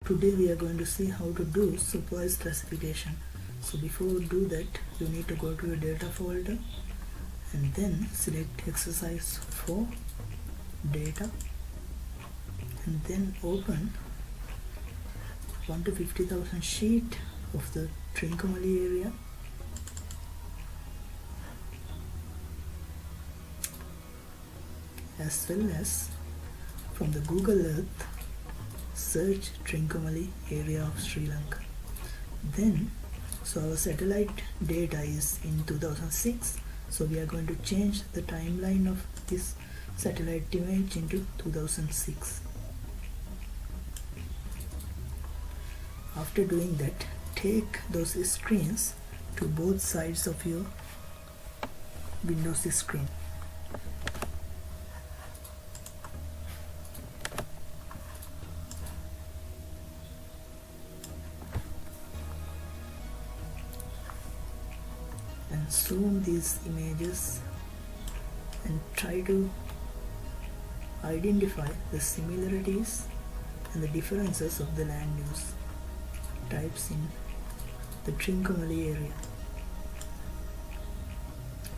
Today we are going to see how to do supervised classification. So before we do that, you need to go to your data folder and then select exercise 4 data and then open 1 to 50,000 sheet of the Trincomalee area. As well as from the Google Earth search Trincomalee area of Sri Lanka. Then our satellite data is in 2006, so we are going to change the timeline of this satellite image into 2006. After doing that, take those screens to both sides of your Windows screen. And zoom these images and try to identify the similarities and the differences of the land use types in the Trincomalee area.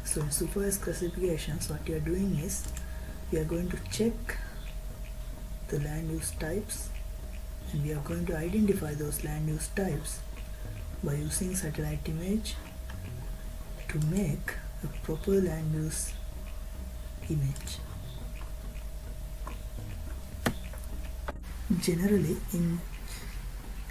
So in supervised classifications, what you are doing is we are going to check the land use types and we are going to identify those land use types by using satellite image to make a proper land use image. Generally, in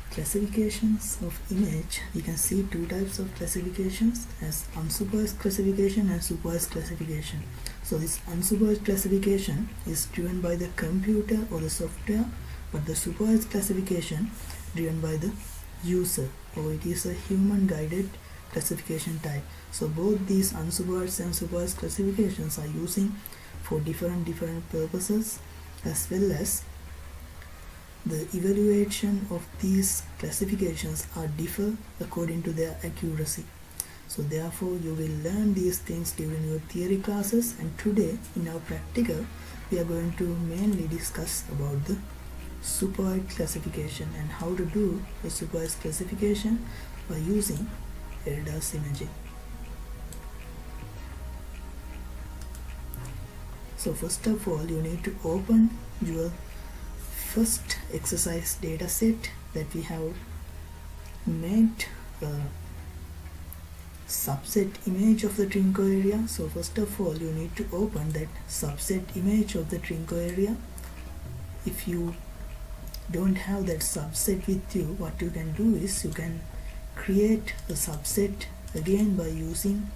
classifications of image, we can see two types of classifications as unsupervised classification and supervised classification. So this unsupervised classification is driven by the computer or the software, but the supervised classification driven by the user, or it is a human guided classification type. So both these unsupervised and supervised classifications are using for different purposes, as well as the evaluation of these classifications are differ according to their accuracy. So therefore you will learn these things during your theory classes, and today in our practical we are going to mainly discuss about the supervised classification and how to do the supervised classification by using Erdas Imagine. So first of all, you need to open your first exercise data set that we have made a subset image of the Trinco area. So first of all, you need to open that subset image of the Trinco area. If you don't have that subset with you, what you can do is you can create a subset again by using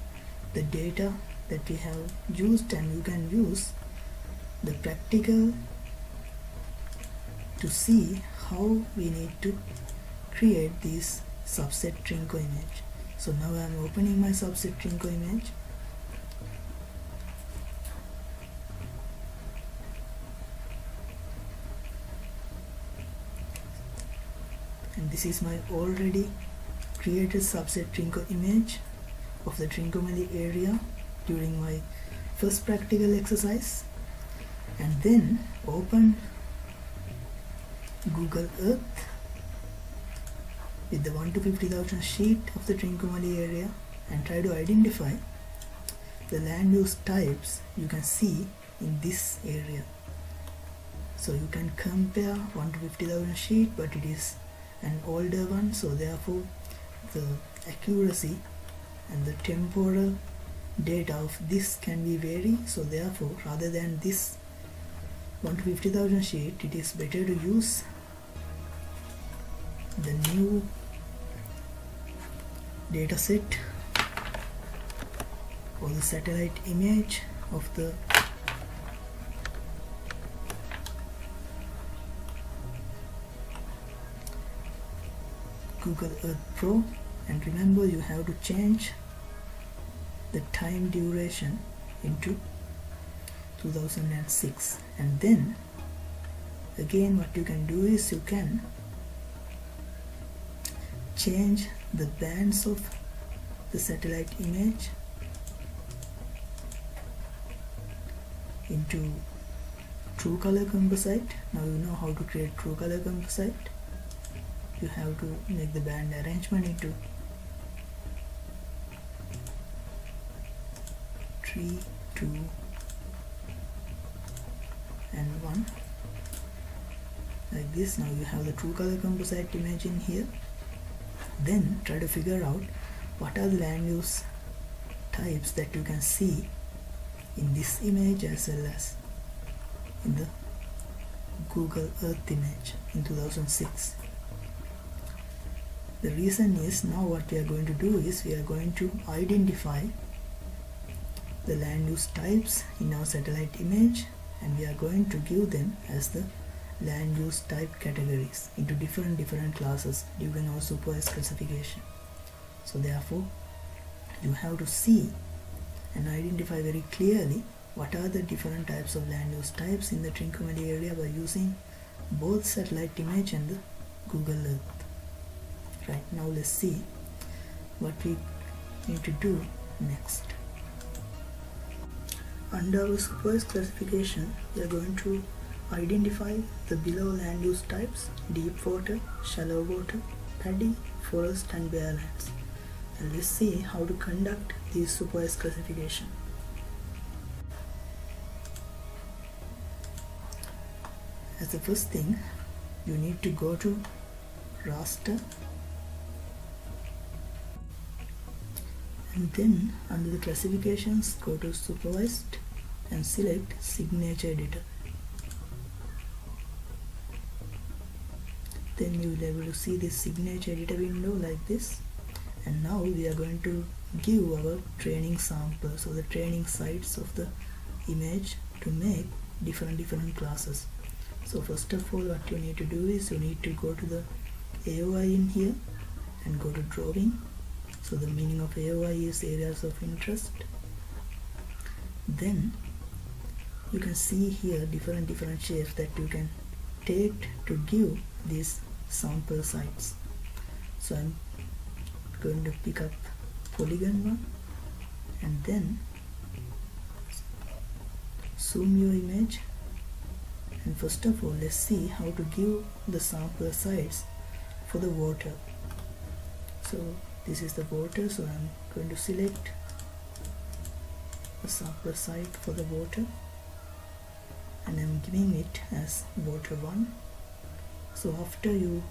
the data that we have used, and you can use the practical to see how we need to create this subset Trinco image. So now I am opening my subset Trinco image. And this is my already created subset Trinco image of the Trincomalee area during my first practical exercise. And then open Google Earth with the 1 to 50,000 sheet of the Trincomalee area and try to identify the land use types you can see in this area. So you can compare 1 to 50,000 sheet, but it is an older one, so therefore the accuracy and the temporal data of this can be vary. So therefore, rather than this 1 to 50,000 sheet, it is better to use the new data set or the satellite image of the Google Earth Pro, and remember you have to change the time duration into 2006. And then again what you can do is you can change the bands of the satellite image into true color composite. Now you know how to create true color composite. you have to make the band arrangement into 3, 2 and 1 like this. Now you have the true color composite image in here. Then try to figure out what are the land use types that you can see in this image as well as in the Google Earth image in 2006. The reason is, now what we are going to do is we are going to identify the land use types in our satellite image, and we are going to give them as the land use type categories into different classes during our supervised classification. So therefore you have to see and identify very clearly what are the different types of land use types in the Trincomalee area by using both satellite image and the Google Earth. Right, now let's see what we need to do next. Under our supervised classification, we are going to identify the below land use types: deep water, shallow water, paddy, forest and bare lands. And let's see how to conduct this supervised classification. As the first thing, you need to go to raster, and then under the classifications go to supervised and select signature editor. Then you will be able to see this signature editor window like this. And now we are going to give our training samples or the training sites of the image to make different classes. So first of all, what you need to do is you need to go to the AOI in here and go to drawing. So the meaning of AOI is areas of interest. Then you can see here different shapes that you can take to give these sample sites. So I'm going to pick up polygon one and then zoom your image. And first of all, let's see how to give the sample sites for the water. So this is the water, so I'm going to select a sample site for the water and I'm giving it as water 1. So after you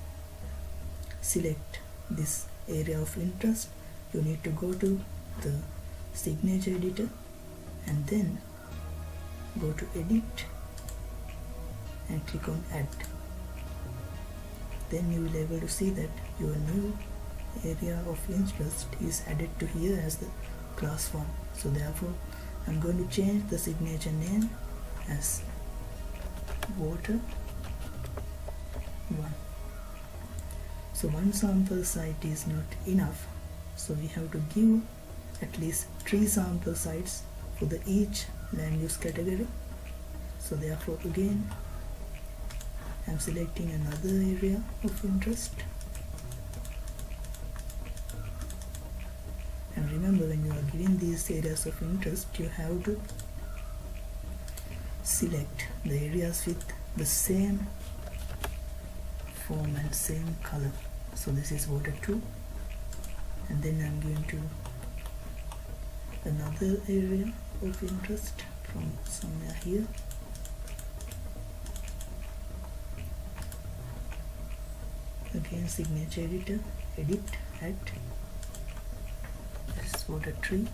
select this area of interest, you need to go to the signature editor and then go to edit and click on add. Then you will be able to see that your new area of interest is added to here as the class 1. So therefore I'm going to change the signature name as water 1. So one sample site is not enough, so we have to give at least 3 sample sites for the each land use category. So therefore again I'm selecting another area of interest. And remember, when you are giving these areas of interest, you have to select the areas with the same form and same color. So this is water 2, and then I'm going to another area of interest from somewhere here. Again signature editor, edit, add. This is water 3.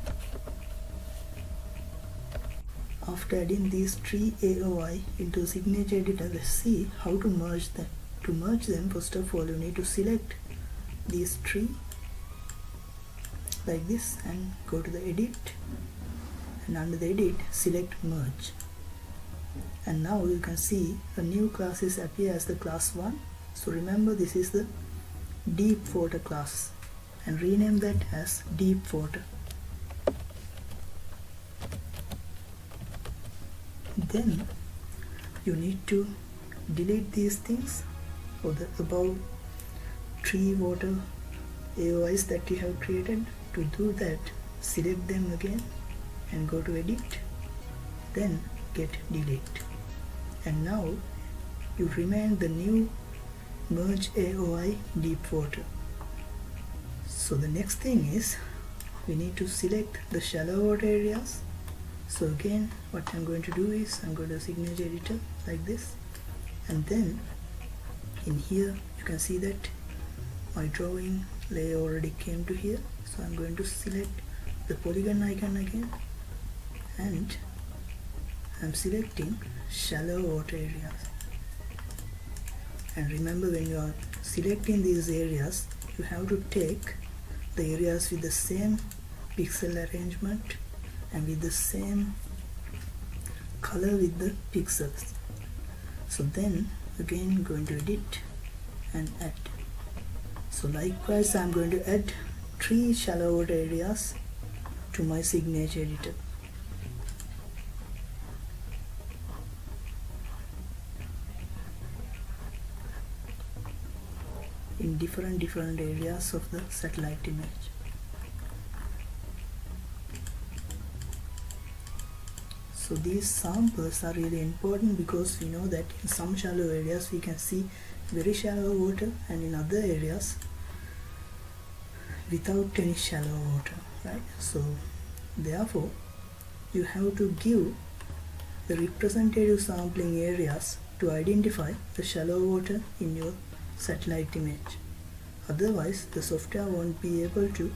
After adding these 3 AOI into signature editor, let's see how to merge them. To merge them, first of all, you need to select these 3 like this and go to the edit, and under the edit select merge. And now you can see a new class is appear as the class 1. So remember, this is the deep water class and rename that as deep water. Then you need to delete these things or the above 3 water AOIs that you have created. To do that, select them again and go to edit, then get delete. And now you remain the new merge AOI deep water. So the next thing is we need to select the shallow water areas. So again, what I'm going to do is I'm going to signature editor like this, and then in here you can see that my drawing layer already came to here. So I'm going to select the polygon icon again, and I'm selecting shallow water areas. And remember, when you are selecting these areas, you have to take the areas with the same pixel arrangement and with the same color with the pixels. So then again going to edit and add. So likewise I'm going to add 3 shallow water areas to my signature editor. In different areas of the satellite image. So these samples are really important because we know that in some shallow areas we can see very shallow water, and in other areas without any shallow water, right? So therefore you have to give the representative sampling areas to identify the shallow water in your satellite image. Otherwise the software won't be able to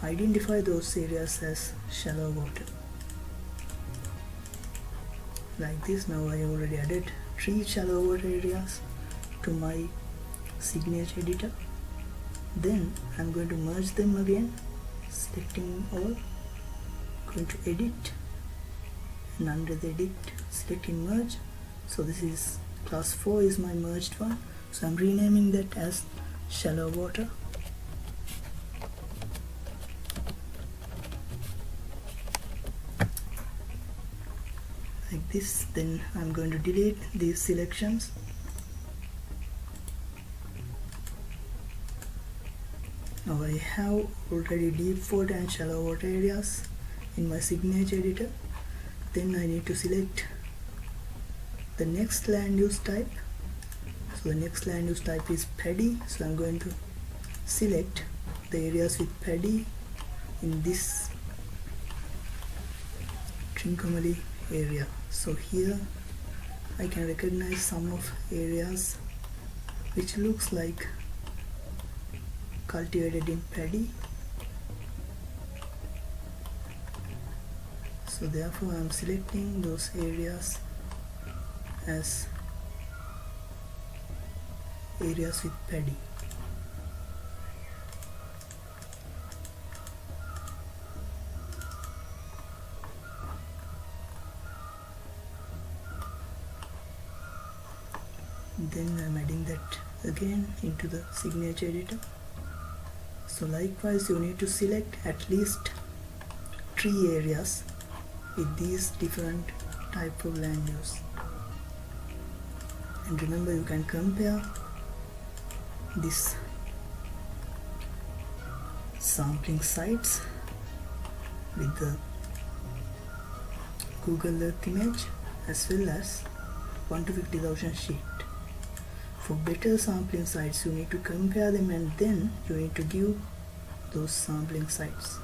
identify those areas as shallow water. Like this, now I already added 3 shallow water areas to my signature editor. Then I'm going to merge them again, selecting all, going to edit, and under the edit selecting merge. So this is class 4 is my merged one, so I'm renaming that as shallow water. Like this. Then I'm going to delete these selections. Now I have already deep water and shallow water areas in my signature editor. Then I need to select the next land use type. So the next land use type is paddy, so I'm going to select the areas with paddy in this Trincomalee area. So here I can recognize some of areas which looks like cultivated in paddy. So therefore I am selecting those areas as areas with paddy. Then I'm adding that again into the signature editor. So likewise you need to select at least 3 areas with these different type of land use. And remember, you can compare this sampling sites with the Google Earth image as well as 1 to 50,000 sheet. For better sampling sites you need to compare them, and then you need to give those sampling sites.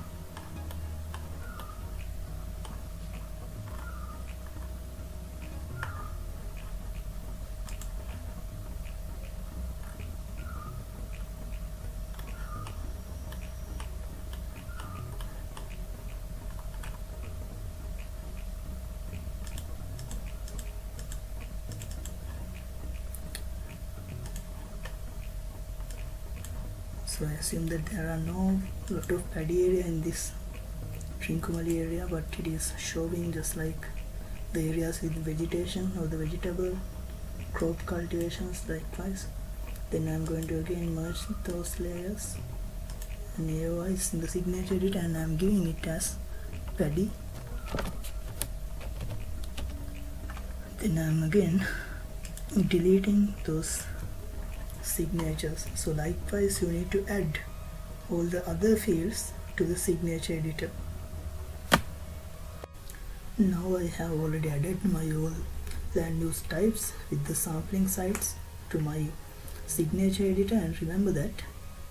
So I assume that there are no lot of paddy area in this Trincomalee area, but it is showing just like the areas with vegetation or the vegetable crop cultivations likewise. Then I'm going to again merge those layers and AOI is in the signature edit, and I'm giving it as paddy. Then I'm again deleting those signatures. So likewise you need to add all the other fields to the signature editor. Now I have already added my all land use types with the sampling sites to my signature editor, and remember that.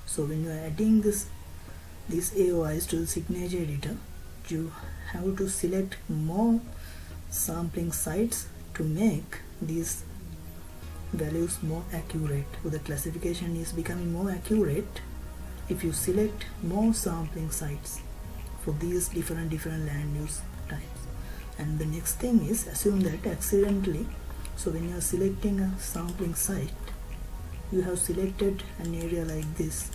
So when you are adding these AOIs to the signature editor, you have to select more sampling sites to make these values more accurate. So the classification is becoming more accurate if you select more sampling sites for these different land use types. And the next thing is, assume that accidentally, so when you are selecting a sampling site, you have selected an area like this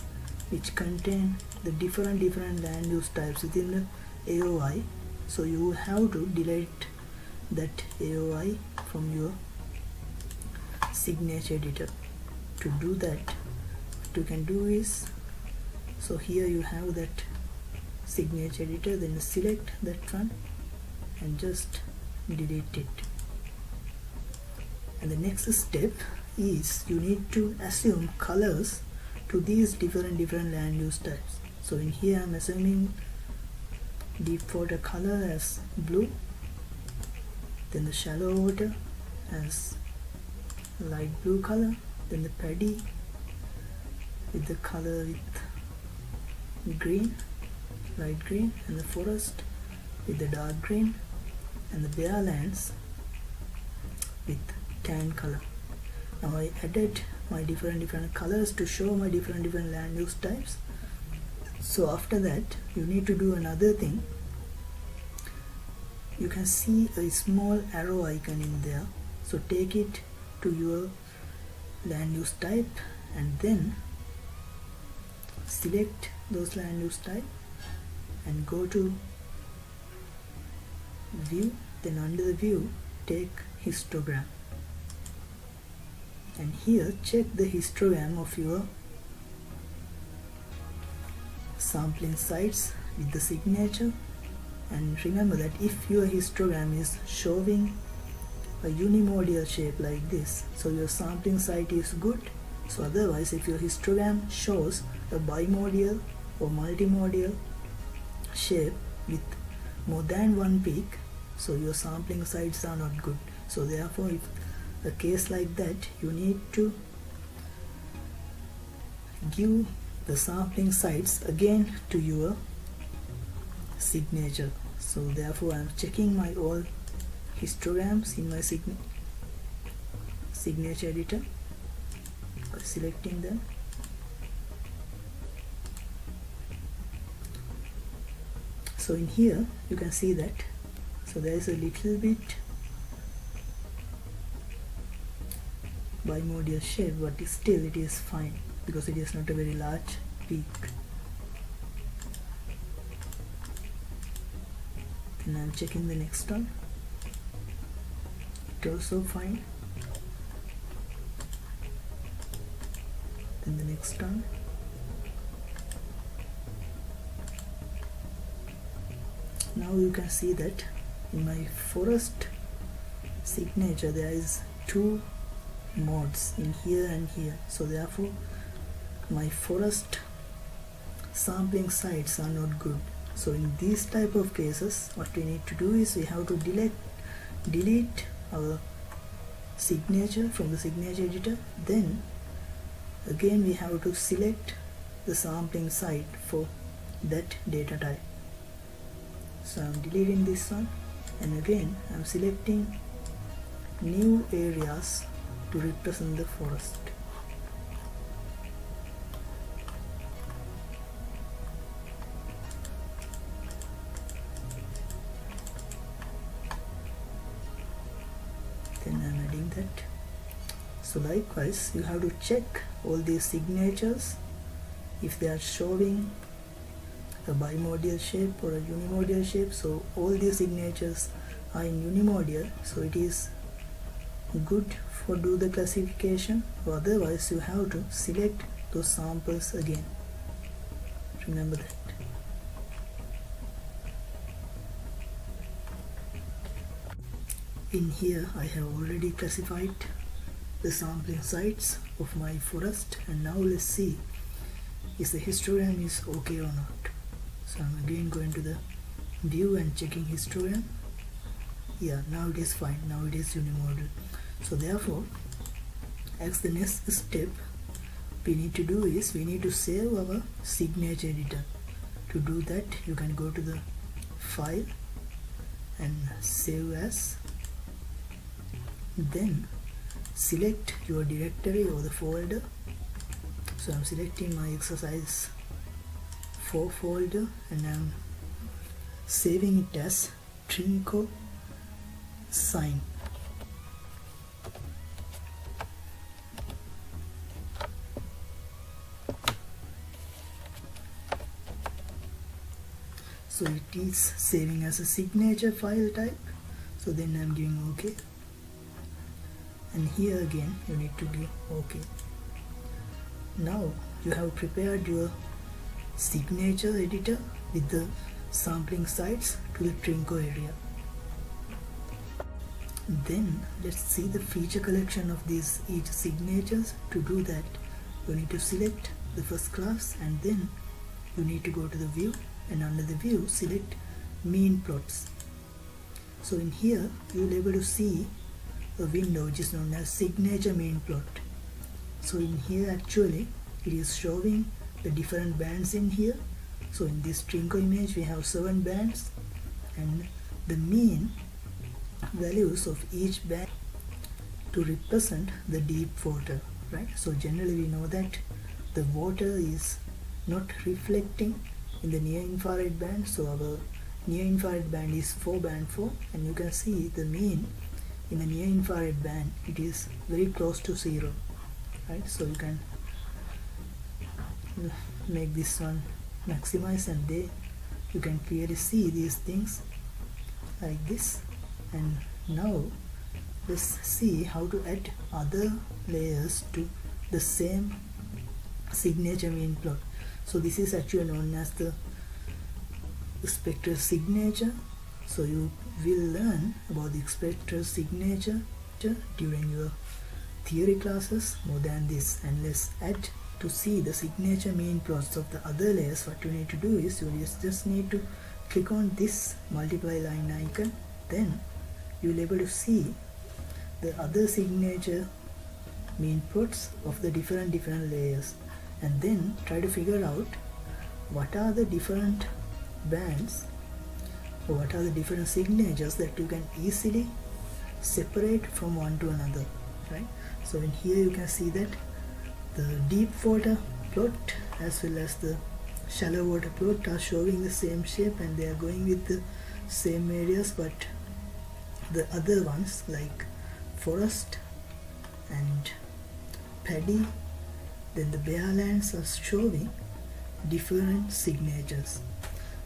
which contain the different land use types within the AOI. So you have to delete that AOI from your signature editor. To do that, what you can do is, so here you have that signature editor, then you select that one and just delete it. And the next step is, you need to assume colors to these different land use types. So in here I'm assuming default color as blue, then the shallow water as light blue color, then the paddy with the color with green, light green, and the forest with the dark green, and the bare lands with tan color. Now I added my different colors to show my different land use types. So after that, you need to do another thing. You can see a small arrow icon in there, so take it to your land use type and then select those land use type and go to view, then under the view take histogram, and here check the histogram of your sampling sites with the signature. And remember that if your histogram is showing a unimodal shape like this, so your sampling site is good. So otherwise, if your histogram shows a bimodal or multimodal shape with more than one peak, so your sampling sites are not good. So therefore, if a case like that, you need to give the sampling sites again to your signature. So therefore I am checking my all histograms in my signature editor by selecting them. So in here you can see that, so there is a little bit bimodal shape, but still it is fine because it is not a very large peak. And I'm checking the next one, it also fine. Then the next one, now you can see that in my forest signature there is two modes in here and here, so therefore my forest sampling sites are not good. So in these type of cases, what we need to do is we have to delete our signature from the signature editor, then again we have to select the sampling site for that data type. So I'm deleting this one, and again I'm selecting new areas to represent the forest. Then I'm adding that. So likewise, you have to check all these signatures if they are showing a bimodal shape or a unimodal shape. So all these signatures are in unimodal, so it is good for do the classification, or otherwise you have to select those samples again. Remember that. In here I have already classified the sampling sites of my forest, and now let's see if the histogram is okay or not. So I'm again going to the view and checking histogram. Yeah, now it is fine, now it is unimodal. So therefore, as the next step, we need to do is we need to save our signature editor. To do that, you can go to the file and save as, then select your directory or the folder. So I'm selecting my exercise 4 folder and I'm saving it as Trinco sign. So it is saving as a signature file type. So then I'm giving OK. And here again you need to give OK. Now you have prepared your signature editor with the sampling sites to the Trinco area. Then let's see the feature collection of these each signatures. To do that, you need to select the first class and then you need to go to the view, and under the view select mean plots. So in here you will be able to see a window which is known as signature mean plot. So in here actually it is showing the different bands in here. So in this Trinco image we have 7 bands and the mean values of each band to represent the deep water, right? So generally we know that the water is not reflecting in the near infrared band, so our near infrared band is 4 band 4, and you can see the mean in the near infrared band, it is very close to 0, right? So you can make this one maximize and there you can clearly see these things like this. And now let's see how to add other layers to the same signature mean plot. So this is actually known as the spectral signature. So you will learn about the spectral signature during your theory classes more than this. And let's add to see the signature mean plots of the other layers. What you need to do is you just need to click on this multiply line icon, then you will be able to see the other signature mean plots of the different layers, and then try to figure out what are the different bands or what are the different signatures that you can easily separate from one to another, right? So in here you can see that the deep water plot as well as the shallow water plot are showing the same shape and they are going with the same areas, but the other ones like forest and paddy, then the bare lands are showing different signatures.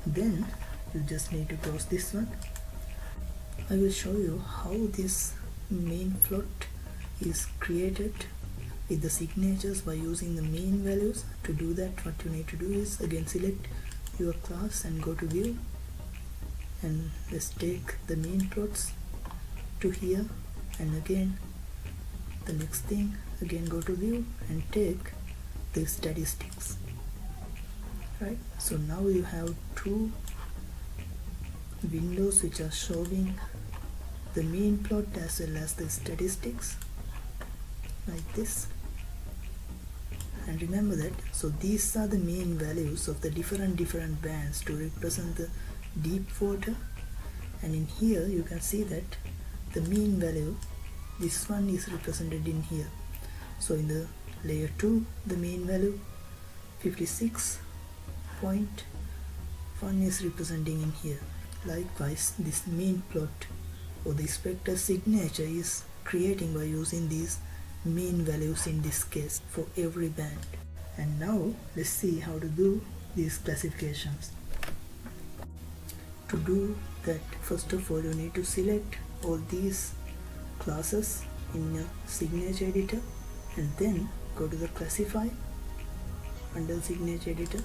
Then you just need to close this one. I will show you how this mean plot is created with the signatures by using the mean values. To do that, what you need to do is again select your class and go to view, and let's take the mean plots to here, and again the next thing, again go to view and take the statistics, right? So now you have 2 windows which are showing the mean plot as well as the statistics like this. And remember that, so these are the mean values of the different bands to represent the deep water, and in here you can see that the mean value, this one is represented in here. So in the layer 2 the mean value 56.1 is representing in here. Likewise this mean plot or the spectral signature is creating by using these mean values in this case for every band. And now let's see how to do these classifications. To do that, first of all you need to select all these classes in your signature editor and then go to the classify under signature editor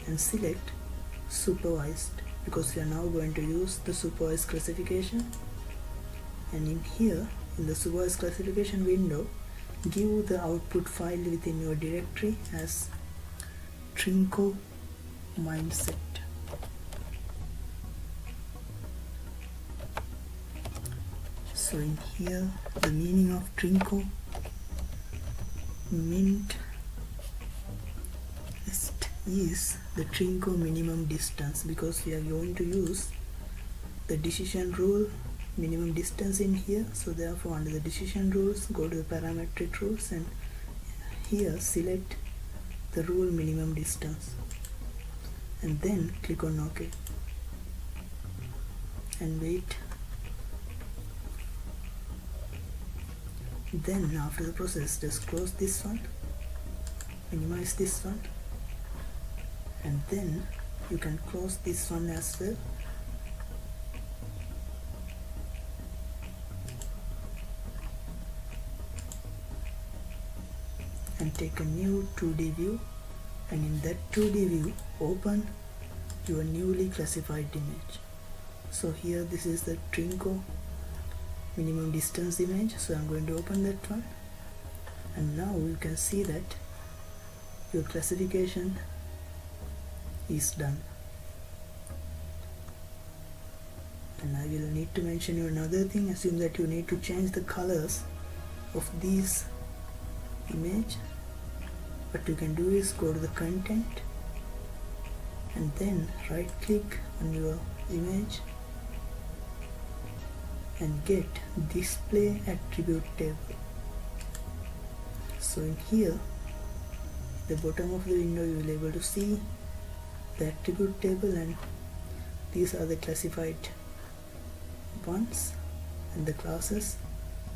and select supervised, because we are now going to use the supervised classification. And in here in the supervised classification window, give the output file within your directory as Trinco mindset. So in here the meaning of Trinco, mint is the Trinco minimum distance, because we are going to use the decision rule minimum distance in here. So therefore under the decision rules, go to the parametric rules and here select the rule minimum distance and then click on OK and wait. Then after the process, just close this one, minimize this one, and then you can close this one as well. And take a new 2D view, and in that 2D view open your newly classified image. So here this is the Trinco minimum distance image, so I'm going to open that one, and now you can see that your classification is done. And I will need to mention you another thing. Assume that you need to change the colors of these image. What you can do is go to the content and then right click on your image and get display attribute table. So in here, the bottom of the window, you will be able to see the attribute table, and these are the classified ones and the classes.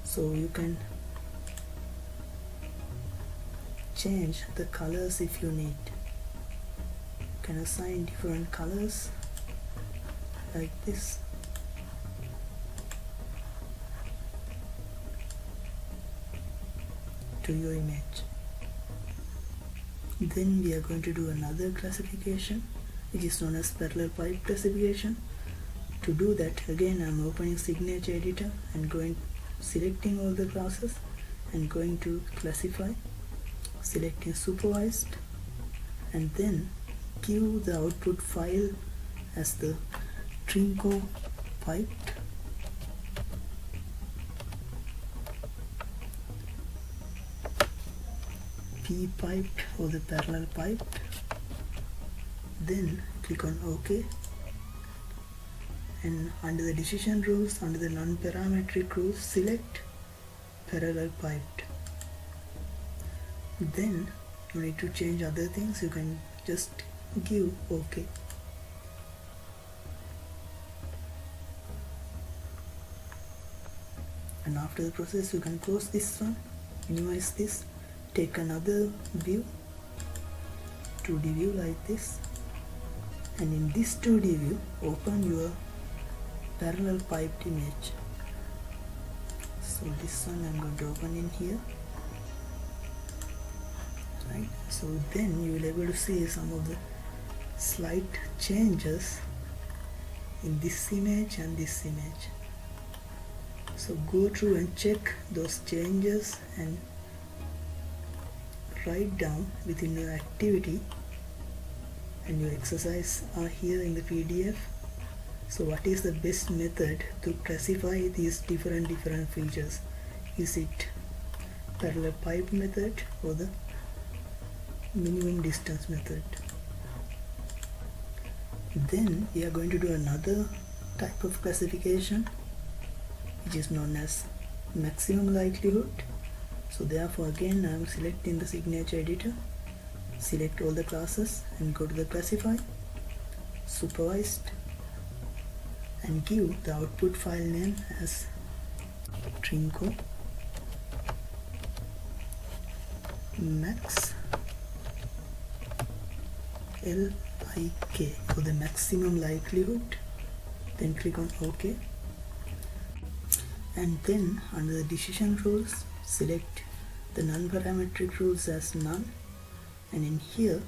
So you can change the colors if you need. You can assign different colors like this. To your image. Then we are going to do another classification which is known as parallel pipe classification. To do that, again I'm opening signature editor and selecting all the classes and going to classify, selecting supervised, and then give the output file as the Trinco piped. P-piped or the parallel piped. Then click on OK, and under the decision rules, under the non-parametric rules, select parallel piped. Then you need to change other things, you can just give OK. And after the process, you can close this one, minimize this, take another view, 2D view like this, and in this 2D view open your parallel piped image. So this one I'm going to open in here, right? So then you will be able to see some of the slight changes in this image and this image. So go through and check those changes and write down within your activity, and your exercise are here in the PDF. So what is the best method to classify these different features? Is it parallel pipe method or the minimum distance method? Then we are going to do another type of classification which is known as maximum likelihood. So therefore again I am selecting the signature editor, select all the classes and go to the classify, supervised, and give the output file name as Trinco max LIK for the maximum likelihood. Then click on OK, and then under the decision rules, select the non-parametric rules as none, and in here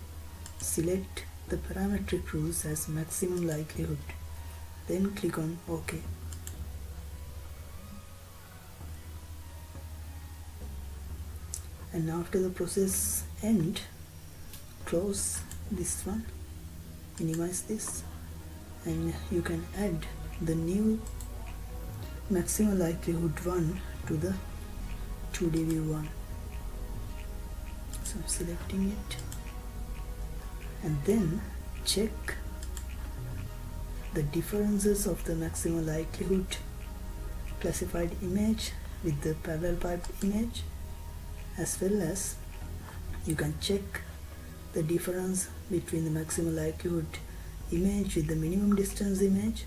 select the parametric rules as maximum likelihood. Then click on OK. And after the process end, close this one, minimize this, and you can add the new maximum likelihood one to the 2D view one. So I'm selecting it and then check the differences of the maximal likelihood classified image with the parallel pipe image, as well as you can check the difference between the maximal likelihood image with the minimum distance image